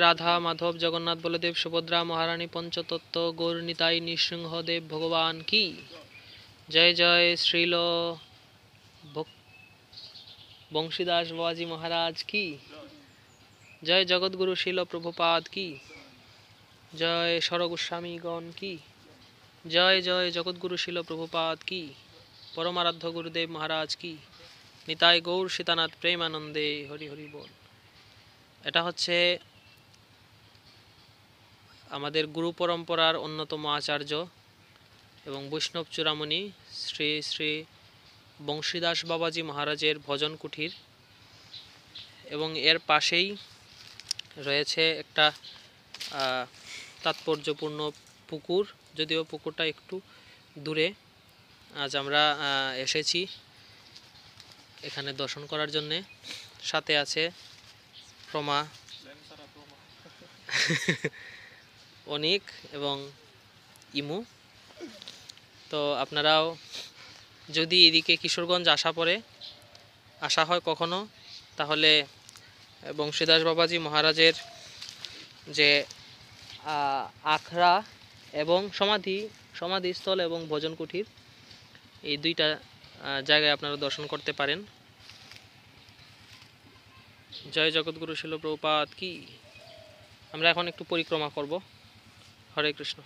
রাধা মাধব জগন্নাথ বলদেব সুভদ্রা মহারানী পঞ্চতত্ত্ব গৌর নিতাই নৃসিংহদেব ভগবান কি জয়। জয় শ্রীল বংশীদাস বাবাজি মহারাজ কি জয়। জগৎগুরু শিল প্রভুপাদ কি জয়। স্বরগোস্বামীগণ কি জয়। জয় জগৎগুরু শিল প্রভুপাদ কি পরমারাধ্য গুরুদেব মহারাজ কি নিতাই গৌর সীতানাথ প্রেমানন্দে হরি হরি বল। এটা হচ্ছে আমাদের গুরু পরম্পরার অন্যতম আচার্য এবং বৈষ্ণব চূড়ামণি শ্রী শ্রী বংশীদাস বাবাজি মহারাজের ভজন কুঠির এবং এর পাশেই রয়েছে একটা তাৎপর্যপূর্ণ পুকুর, যদিও পুকুরটা একটু দূরে। আজ আমরা এসেছি এখানে দর্শন করার জন্যে। সাথে আছে প্রমা অনিক এবং ইমু। তো আপনারাও যদি এদিকে কিশোরগঞ্জ আসা হয় কখনো, তাহলে বংশীদাস বাবাজি মহারাজের যে আখড়া এবং সমাধিস্থল এবং ভজন কুঠির, এই দুইটা জায়গায় আপনারা দর্শন করতে পারেন। জয় জগৎগুরু শিল প্রভুপাদ কি। আমরা এখন একটু পরিক্রমা করব। হরে কৃষ্ণ।